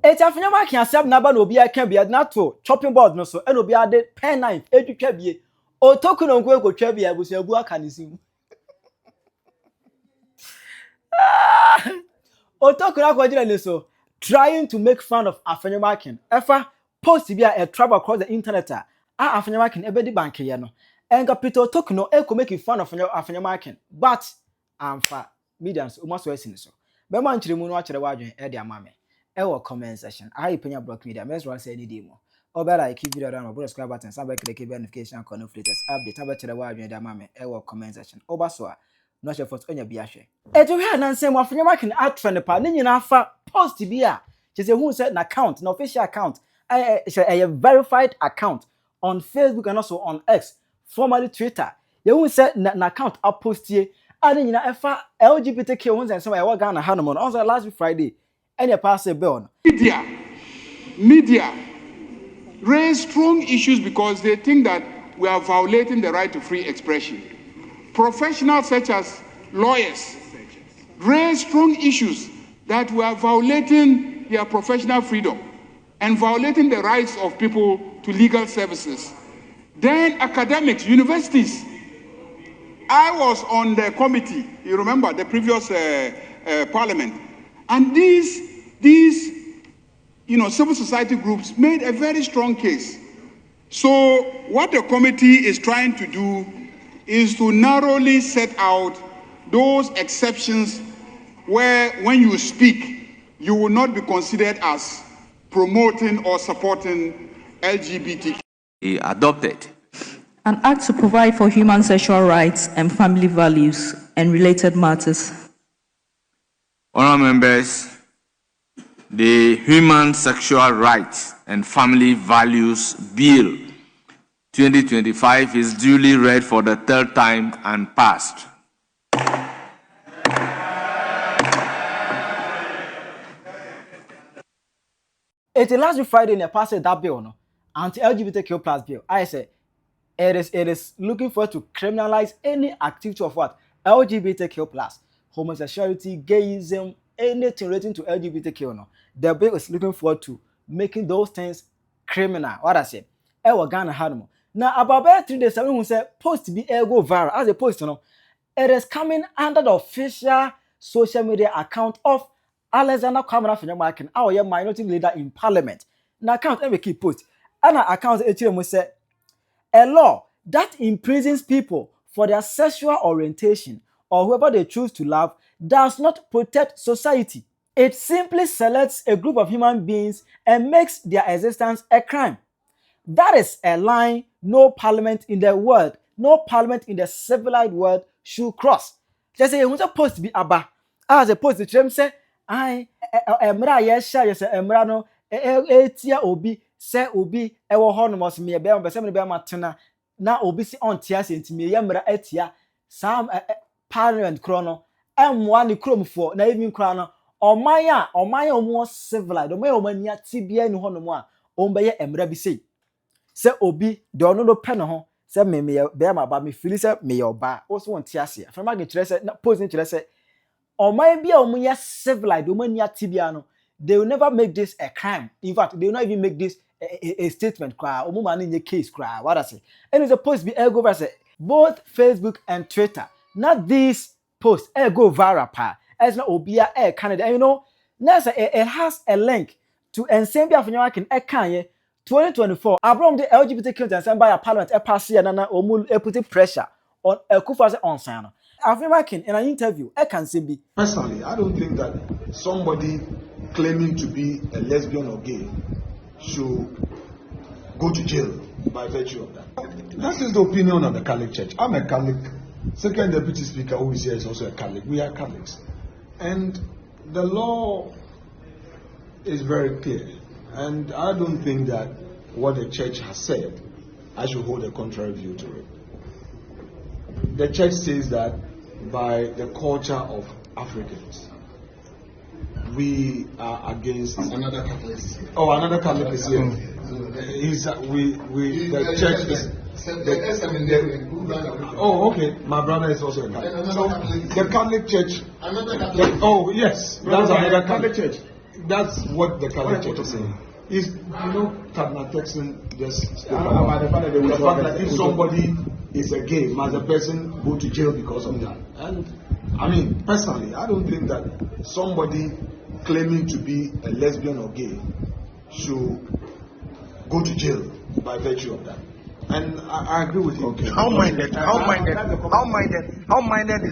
It's Afenyo Markin accept naba no be I can be not to chopping board no so and no be added pen knife educate be Otokunor go twa be abusuabu aka ne sim. Otokunor kwajira ne so trying to make fun of Afenyo Markin. Efa post be a travel across the internet Afenyo Markin ebedi bank ye no. Enga Peter Otokunor e making fun of Afenyo Markin. But amfa medians almost wesing so. Be man chire mu no akere wadwen e de amame. Ewo comment section. I PENYAH block media. Let's run say any demo. Or better like keep video down or subscribe button. Somebody click the notification icon of latest update. About the wire and mame. Ewo comment section. Oba so. No share for onya biahwe. E to hear nan say Afenyo Markin at friend pa. Ni nyina fa post bi a. She say who said an account, an official account. A verified account on Facebook and also on X, formerly Twitter. You who said an account up post here. And nyina efa LGBTQ ones and some I work Ghana Hanomon. Also last Friday. And you pass a bill. Media raise strong issues because they think that we are violating the right to free expression. Professionals such as lawyers raise strong issues that we are violating their professional freedom and violating the rights of people to legal services. Then academics, universities. I was on the committee, you remember, the previous parliament. And these civil society groups made a very strong case. So what the committee is trying to do is to narrowly set out those exceptions where when you speak, you will not be considered as promoting or supporting LGBTQ. He adopted an act to provide for human sexual rights and family values and related matters. Honourable members, the Human Sexual Rights and Family Values Bill 2025 is duly read for the third time and passed. It's last Friday in the passed that bill, no? Anti-LGBTQ plus bill. I say it is looking forward to criminalize any activity of what? LGBTQ plus, homosexuality, gayism, anything relating to LGBTQ. No? The bill is looking forward to making those things criminal. What I say? Ghana had now about 3 days ago, who said post to be go viral as a post. It is coming under the official social media account of Alexander Afenyo Markin, our minority leader in parliament. Now account every key post. And our account say a law that imprisons people for their sexual orientation or whoever they choose to love does not protect society. It simply selects a group of human beings and makes their existence a crime. That is a line no parliament in the world, no parliament in the civilized world should cross. Just say you want to post to be aba. As a post to them say, emra yesha yes emra no etia obi say obi ewo ho no mos me be am be me be matena na obi si on tia senti me yemra etia sam parliament kro no emwa ne krom for na even kra no omanya omo civilized omanya omania tibia ni ho no mo a ombeye emra bi sei se obi de ono no pe no ho se me be am aba me feel se me yoba also won tia se afema ge kire se na post ni kire se omanya bia omonya civilized omania tibia no, they will never make this a crime. In fact, they will not even make this a statement cry or woman in the case cry. What I say? And it's supposed to be go viral. Both Facebook and Twitter. Not these posts go viral pa. As no Obia Canada. And you know, it has a link to Ensemble Afenyo Markin Kanye 2024. Abrom the LGBTQ and by a parliament pass and putting pressure on Kufuor on Sano. Afenyo Markin in an interview, I can say be. Personally, I don't think that somebody claiming to be a lesbian or gay should go to jail by virtue of that. That is the opinion of the Catholic Church. I'm a Catholic. Second Deputy Speaker who is here is also a Catholic. We are Catholics. And the law is very clear. And I don't think that what the church has said, I should hold a contrary view to it. The church says that by the culture of Africans, we are against another Catholic. Oh, another Catholic is here. The church is. Oh, okay. My brother is also a Catholic. So the Catholic Church. Another Catholic. Oh, yes. That's another Catholic Church. That's what the Catholic Church is saying. Is Cardinal Texan just spoke about the fact that if somebody is a gay, must a person go to jail because of that? And I mean, personally, I don't think that somebody claiming to be a lesbian or gay should go to jail by virtue of that. And I agree with you. Okay. How minded is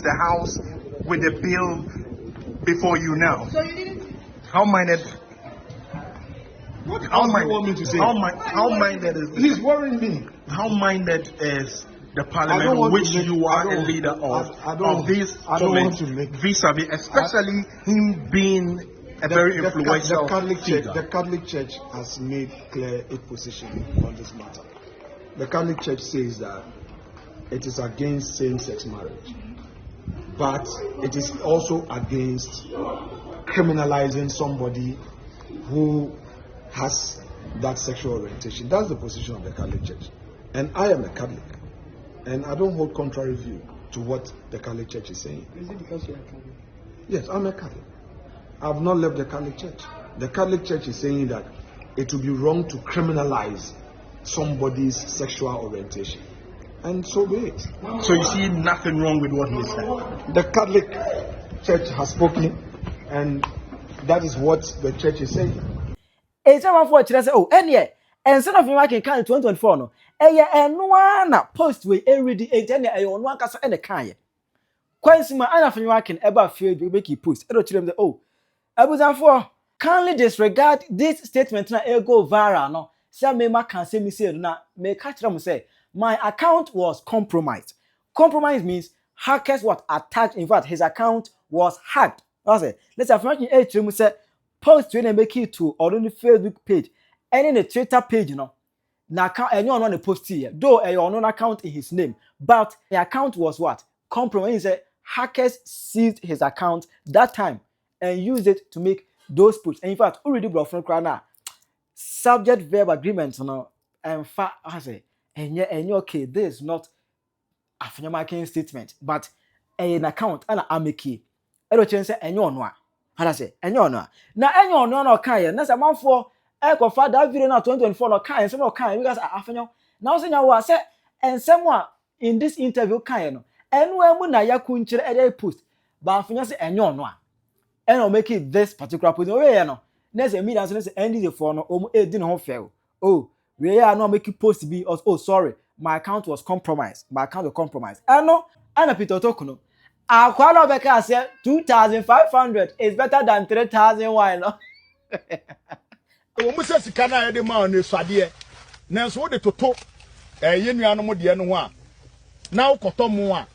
the House with the bill before you now? So you didn't. How minded? What else do you want me to say? How minded is? He's worrying me. How minded is the parliament which you are a leader of this vis-a-vis, especially him being a very influential figure? The Catholic Church has made clear its position on this matter. The Catholic Church says that it is against same-sex marriage, but it is also against criminalizing somebody who has that sexual orientation. That's the position of the Catholic Church. And I am a Catholic, and I don't hold contrary view to what the Catholic Church is saying. Is it because you're a Catholic? Yes, I'm a Catholic. I've not left the Catholic Church. The Catholic Church is saying that it would be wrong to criminalize somebody's sexual orientation. And so be it. So you see nothing wrong with what he said? The Catholic Church has spoken, and that is what the church is saying. It's time for say, oh, and son of you can count 2024 no. Na post we ready no ankasa e kan ye. Kwansima Afenyo Markin eba field we make post. E do tell them oh, abuzanfo kindly disregard this statement na e go viral no. Say me ma can say me say na me catch them say my account was compromised. Compromise means hackers attacked. In fact, his account was hacked. That's it. Let's Afenyo say post when make it to or on the Facebook page and in the Twitter page, na account and you're on the post here. Though on an account in his name, but the account was compromised. Hackers seized his account that time and used it to make those posts. And in fact, already brought from Krana subject verb agreements, and fact I say, and okay, this is not Afenyo Markin statement, but an account and a make I don't change and you know. How say? Enyo no. Na enyo no kan na say manfo e ko fa that video na 2024 no kan say no kan because Afenyo. Now say nyawo say ensem a in this interview kan no. Enu emu na yakunchire e dey post. But Afenyo say enyo no a. Eno make it this particular post. O we no. Na say media say NDC for no omo e di no ho fail. Oh, we are no make post be oh sorry, my account was compromised. My account was compromised. Eno ana Peter Otokunor Akwano Beka said 2,500 is better than 3,000 wine. We must say sikana de ma on swade na so de toto yenua no mo de no ho a na ukoto mo a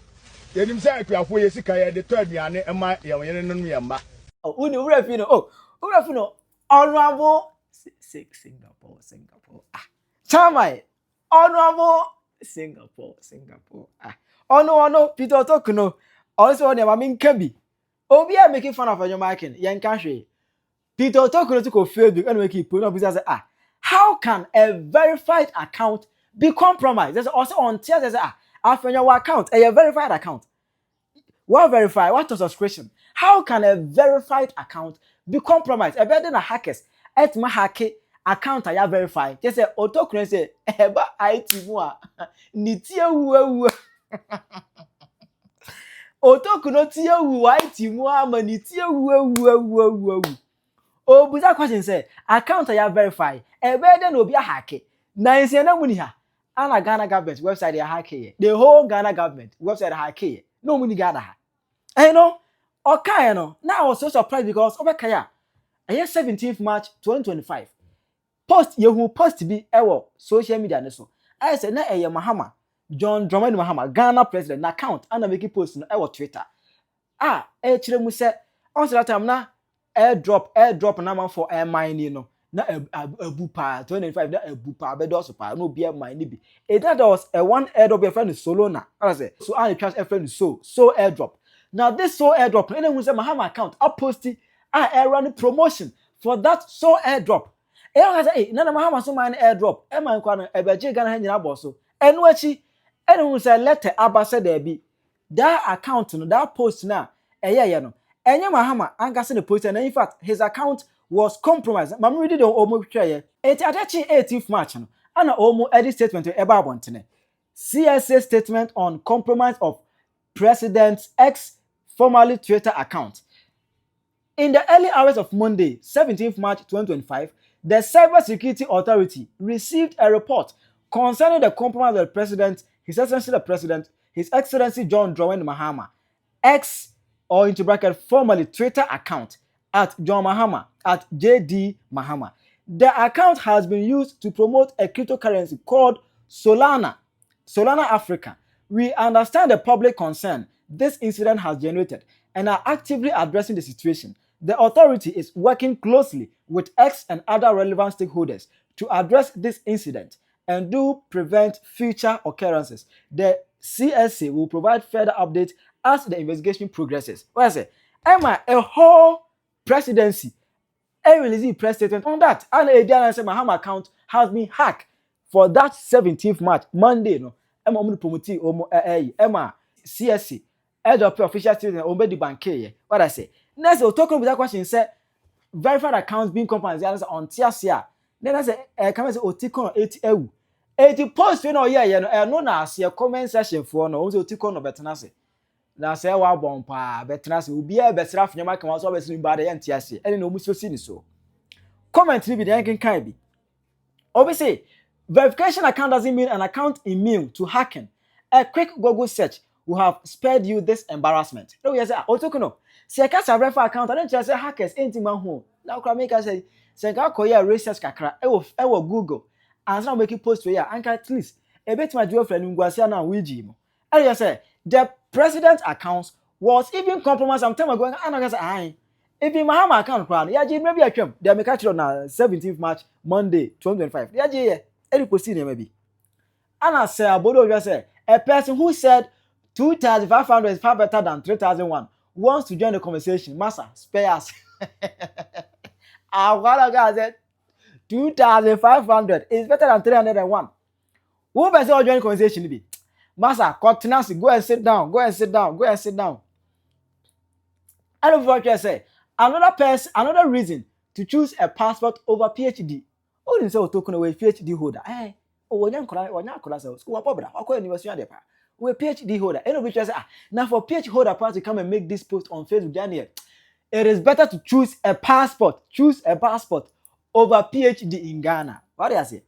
yenim say akuafo ye sika ye de to aduane ema ye no yamba uni urafino urafino honorable Singapore Chamai honorable Singapore no Peter Otokunor also on your main can Obi are making fun of Afenyo Markin. Yan country. Peter Otokunor to go Facebook and make it put up say how can a verified account be compromised? There's also on tears there's Afenyo account, a verified account. What verify? What subscription? How can a verified account be compromised? A better than a hackers. Et my hack account I verify. Just say Otokunor say eba IT mo nitia wu Otokunor tie wu IT mu ama ni tie wu. Obuza question say account ya verify. E be dey na obi a hack. Na nsia na muni ha. Ana Ghana government website ya hack here. The whole Ghana government website hack here. No muni Ghana ha. Okay no. Now I was so surprised because obekaya. 17th March 2025. Post be ewo social media ne so. I say na Mahama John Dramani Mahama Ghana president na account and make post no e Twitter. Kire mu se on that time na airdrop na man for air mine no na abupa 25 na abupa be do so pa no be mine bi. That was a one airdrop your friend Solona. I say so I trust a friend so airdrop. Now this so airdrop any who say Mahama account I post run promotion for that so airdrop. I say na Mahama so mine airdrop e man kwa no e be je Ghana nyina boso. Enu achi anyone say letter abasa there be that account no that post na no enye Mahama anga say the post and in fact his account was compromised. Mama read the omo picture. It atachi 18th March no. Ana omo edit statement to eba abontene. CSA statement on compromise of President's ex formerly Twitter account. In the early hours of Monday, 17th March 2025, the Cybersecurity Authority received a report concerning the compromise of the President, His Excellency the President, His Excellency John Dramani Mahama, ex or into bracket formerly Twitter account at John Mahama at JD Mahama. The account has been used to promote a cryptocurrency called Solana Africa. We understand the public concern this incident has generated and are actively addressing the situation. The authority is working closely with X and other relevant stakeholders to address this incident and do prevent future occurrences. The CSA will provide further updates as the investigation progresses. What I say? Emma, a whole presidency, a release press statement on that. And a Mahama account has been hacked for that 17th March, Monday. No, Emma promote Emma CSA. Head of official statement on the bank. What I say? Next, we'll talk about that question. Say verified accounts being compromised on TSA. Then I say, come and say, Otokunor 80 post you know no na see comment section for no so Otokunor betena say. Na say wa bompa betena say obi e besra Afenyo Markin so be sin ba de TSA. Any no mu so si ni so. Comment ni bi de kan bi. Obi say verification account doesn't mean an account immune to hacking. A quick Google search will have spared you this embarrassment. No, yes, Otokunor. Se ka sa verified account, I don't just say hackers ain't man home. Now can make us say ka koya research kakra e wo Google. And now make it post to ya and at least a bit my dear friend Ngwasia na wiji mo. And you say the president account was even compromised some time ago and I say even Mahama account plan ya ji maybe atwam. They make catch on 17th March Monday 2025. Ya ji any post maybe. And I say abodo you say a person who said 2,500 is far better than 3,001 wants to join the conversation. Master, spare us. Our guy said 2,500 is better than 301. Who better join the conversation? Master, continue. Go and sit down. Go and sit down. Go and sit down. I don't know what you say. Another reason to choose a passport over PhD. Oh, you say Otokunor PhD holder. Eh? Oh, when you call school, what university are we PhD holder. Any of which say, now for PhD holder part to come and make this post on Facebook, Daniel, it is better to choose a passport. Choose a passport over PhD in Ghana. What do I say?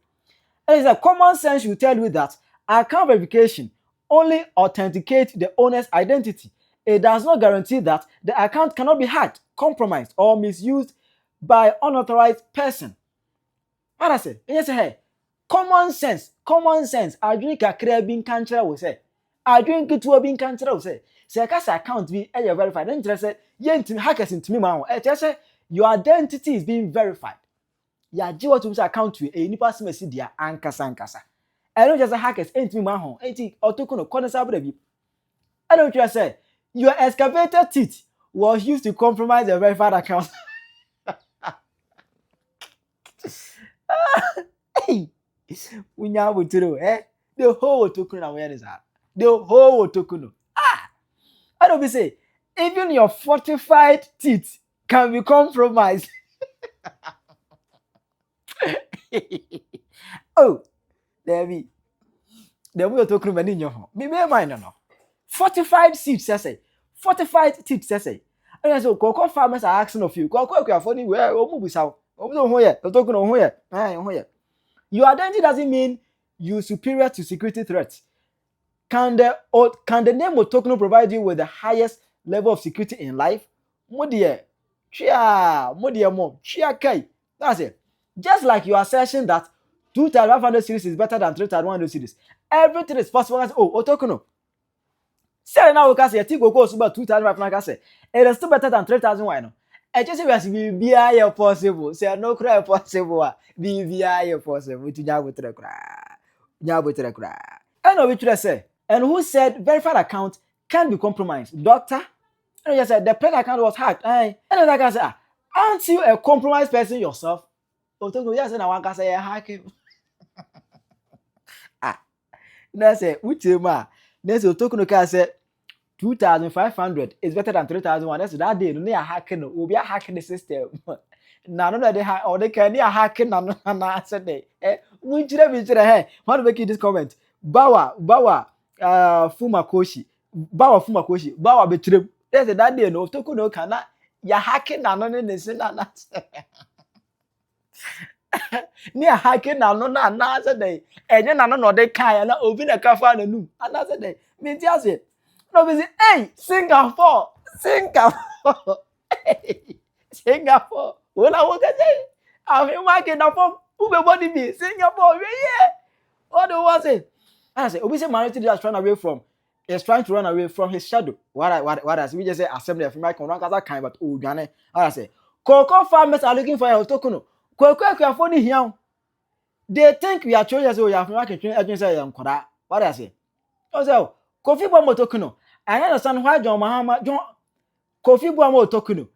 It is a common sense will tell you that account verification only authenticates the owner's identity. It does not guarantee that the account cannot be hacked, compromised, or misused by unauthorized person. What I say? Yes, hey, common sense. I drink a crabin cancer will say. I drink it to a being cancer will say. Say, account be verified. Then just say, hackers into me, man. Just say, your identity is being verified. Ya jiwa to account to a nipa smesi dia ankasa. I don't just hackers into me, man. Ain't Otokunor corner sabre. I don't just say, your excavated teeth was used to compromise a verified account. Hey, we now would do the whole Otokunor awareness. The whole Otokunor. I don't be say, even your fortified teeth can be compromised. Oh, there be. The way Otokunor many in your home. Me mind no. Fortified teeth, say. Fortified teeth, say. And so, Cocoa farmers are asking of you. Cocoa, you are funny. Where? Oh, move out. Oh, here. Otokunor here. Here. Your identity doesn't mean you're superior to security threats. Can the name Otokunor provide you with the highest level of security in life? Modiye, kai. That's it. Just like your assertion that 2,500 series is better than 3,100 series. Everything is possible. Otokunor. Say now we can say a go about 2,500. It is still better than 3,000. Why no? I just say be possible. Say no cry possible. Be possible. To nyabutre. I know which I say. And who said verified account can be compromised? Doctor? And you said the pen account was hacked. And like I said, aren't you a compromised person yourself? Otokunor just said I want to say hacking. That's it. Which ma? Next Otokunor can say 2,500 is better than 3,001. That's that day. No, they are hacking. We are hacking the system. na no na de or they can near hacking na said they we he want to make this comment bawa fumakoshi bawa betrem there's a that day no Otokunor kana ya hacking na no ne se na ni hacking na no na said they enye na no de kan na obi na kafa na nu na said they me ti ase no be say hey Singapore Singapore. When I work at Afenyo Markin na form who be body be Singapore. Yeah. What do I say? I say, Obi say marriage is trying away from. Is trying to run away from his shadow. What I say? We just say assembly Afenyo Markin. One kasa kind, but oh, Ghana. I say, cocoa farmers are looking for a Otokunor. Cocoa for here. They think we are trying to say we are Afenyo Markin. Say what I say? I say, Kofi Bomo Otokunor. I understand why John Kofi Bomo Otokunor.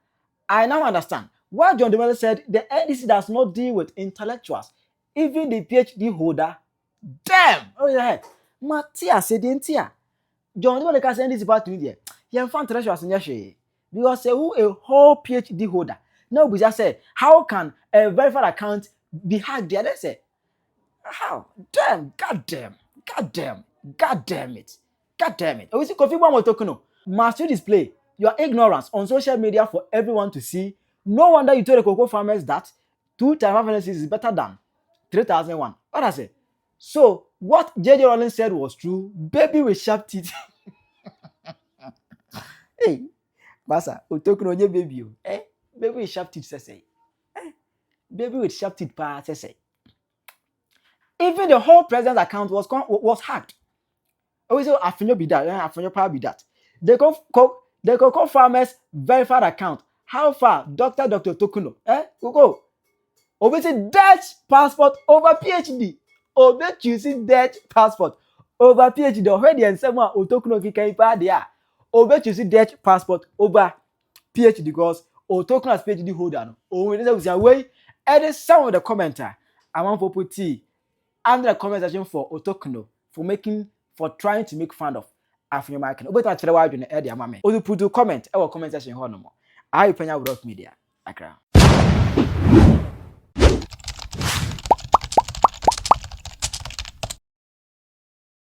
I now understand why John Dumelo said the NDC does not deal with intellectuals, even the PhD holder. Damn! Oh yeah, Matthias said Intia. John Dumelo can say NDC party there. You found intellectuals in your share because who a whole PhD holder. No, we just said how can a verified account be hacked? The other said how? Damn! God damn it! Oh, is it Kofi Bomo Otokunor? Must you display your ignorance on social media for everyone to see? No wonder you told the cocoa farmers that 2 times 500 is better than 3,001. What I say? So what J.J. Rowling said was true. Baby with sharp teeth. Hey, Masa, Otokunor onye baby o. Baby with sharp teeth say. Baby with sharp teeth pa say. Even the whole president's account was hacked. Always say Afenyo be that, Afenyo power be that. The cocoa farmers verified account. How far? Dr. Otokunor. Cocoa. Obviously, Dutch passport over PhD. Obviously, choosing Dutch passport over PhD. Already, and someone Otokunor can pay there. Obviously, choosing Dutch passport over PhD because Otokunor is PhD holder. Oh, this is a way. And then some of the commenter, I want to put T under the comment section for Otokunor for trying to make fun of Afenyo Markin. Obeto achire wa adwene e de ama me. Odu putu comment e wo comment section ho no mo. I PENYAH Media. Accra.